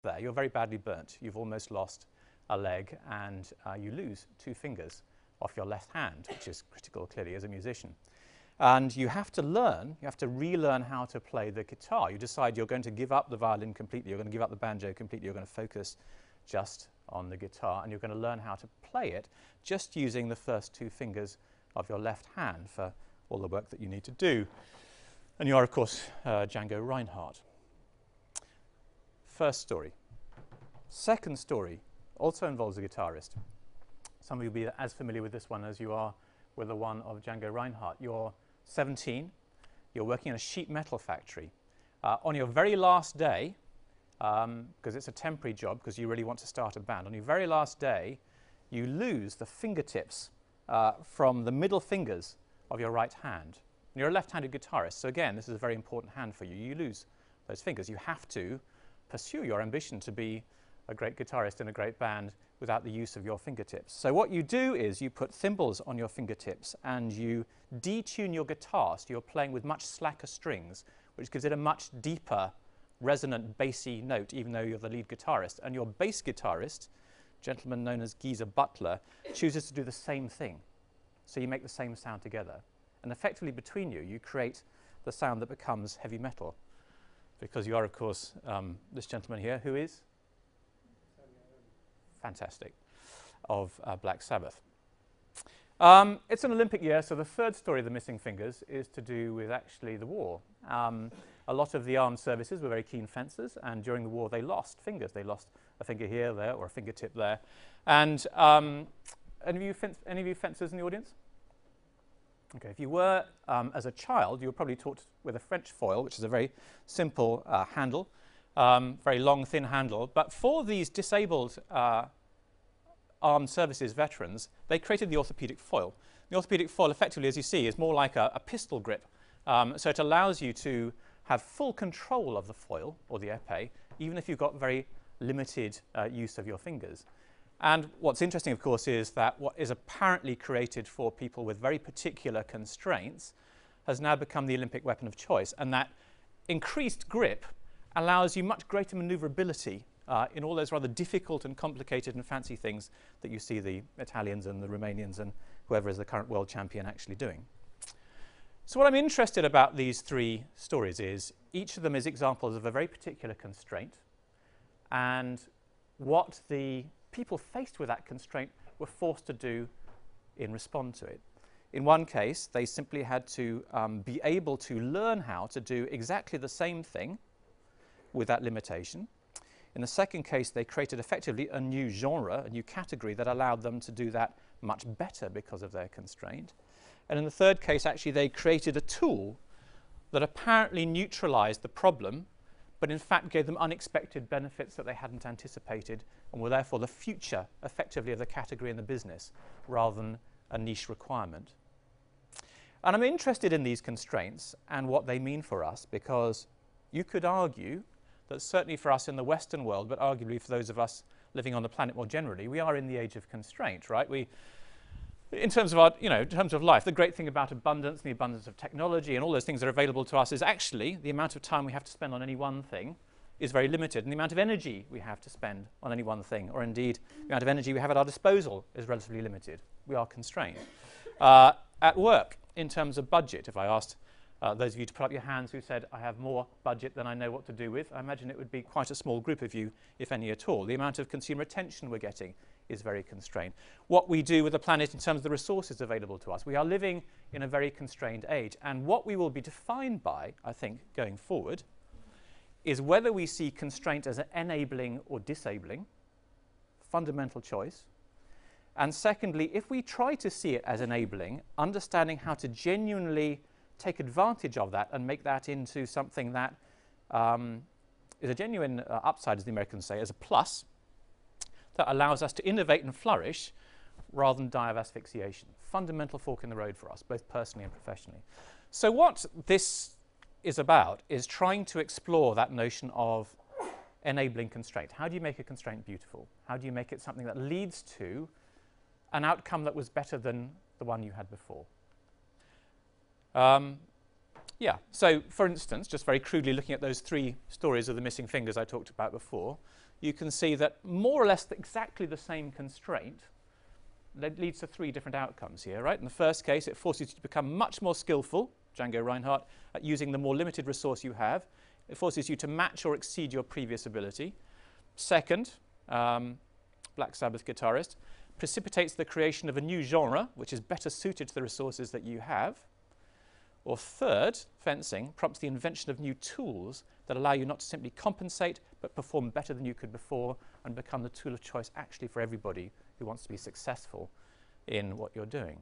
there. You're very badly burnt. You've almost lost a leg, and you lose 2 fingers off your left hand, which is critical, clearly, as a musician. And you have to relearn how to play the guitar. You decide you're going to give up the violin completely, you're going to give up the banjo completely, you're going to focus just on the guitar, and you're going to learn how to play it just using the first 2 fingers of your left hand for all the work that you need to do. And you are, of course, Django Reinhardt. First story. Second story also involves a guitarist. Some of you will be as familiar with this one as you are with the one of Django Reinhardt. You're 17. You're working in a sheet metal factory. On your very last day, because it's a temporary job, because you really want to start a band, on your very last day, you lose the fingertips from the middle fingers of your right hand. And you're a left-handed guitarist, so again, this is a very important hand for you. You lose those fingers. You have to pursue your ambition to be a great guitarist in a great band without the use of your fingertips. So what you do is you put thimbles on your fingertips and you detune your guitar, so you're playing with much slacker strings, which gives it a much deeper, resonant, bassy note, even though you're the lead guitarist. And your bass guitarist, a gentleman known as Geezer Butler, chooses to do the same thing. So you make the same sound together. And effectively between you, you create the sound that becomes heavy metal. Because you are, of course, this gentleman here, who is? Fantastic, of Black Sabbath. It's an Olympic year, so the third story of the missing fingers is to do with actually the war. A lot of the armed services were very keen fencers, and during the war they lost fingers. They lost a finger here, there, or a fingertip there. And any of you fencers in the audience? Okay, if you were, as a child, you were probably taught with a French foil, which is a very simple handle, very long, thin handle. But for these disabled armed services veterans, they created the orthopedic foil. The orthopedic foil, effectively, as you see, is more like a pistol grip. So it allows you to have full control of the foil, or the épée, even if you've got very limited use of your fingers. And what's interesting, of course, is that what is apparently created for people with very particular constraints has now become the Olympic weapon of choice. And that increased grip allows you much greater maneuverability in all those rather difficult and complicated and fancy things that you see the Italians and the Romanians and whoever is the current world champion actually doing. So what I'm interested about these 3 stories is each of them is examples of a very particular constraint and what the people faced with that constraint were forced to do in response to it. In one case, they simply had to be able to learn how to do exactly the same thing with that limitation. In the second case, they created effectively a new genre, a new category that allowed them to do that much better because of their constraint. And in the third case, actually, they created a tool that apparently neutralized the problem, but in fact gave them unexpected benefits that they hadn't anticipated and were therefore the future, effectively, of the category in the business rather than a niche requirement. And I'm interested in these constraints and what they mean for us, because you could argue that certainly for us in the Western world, but arguably for those of us living on the planet more generally, we are in the age of constraint, right? In terms of our, in terms of life, the great thing about abundance and the abundance of technology and all those things that are available to us is actually the amount of time we have to spend on any one thing is very limited, and the amount of energy we have to spend on any one thing, or indeed the amount of energy we have at our disposal, is relatively limited. We are constrained. At work, in terms of budget, if I asked those of you to put up your hands who said, I have more budget than I know what to do with, I imagine it would be quite a small group of you, if any at all. The amount of consumer attention we're getting is very constrained. What we do with the planet in terms of the resources available to us. We are living in a very constrained age, and what we will be defined by, I think, going forward, is whether we see constraint as enabling or disabling, fundamental choice. And secondly, if we try to see it as enabling, understanding how to genuinely take advantage of that and make that into something that is a genuine upside, as the Americans say, as a plus, that allows us to innovate and flourish rather than die of asphyxiation. Fundamental fork in the road for us, both personally and professionally. So what this is about is trying to explore that notion of enabling constraint. How do you make a constraint beautiful? How do you make it something that leads to an outcome that was better than the one you had before? So for instance, just very crudely looking at those 3 stories of the missing fingers I talked about before, you can see that more or less exactly the same constraint leads to three different outcomes here, right? In the first case, it forces you to become much more skillful, Django Reinhardt, at using the more limited resource you have. It forces you to match or exceed your previous ability. Second, Black Sabbath guitarist, precipitates the creation of a new genre, which is better suited to the resources that you have. Or third, fencing, prompts the invention of new tools that allow you not to simply compensate, but perform better than you could before and become the tool of choice actually for everybody who wants to be successful in what you're doing.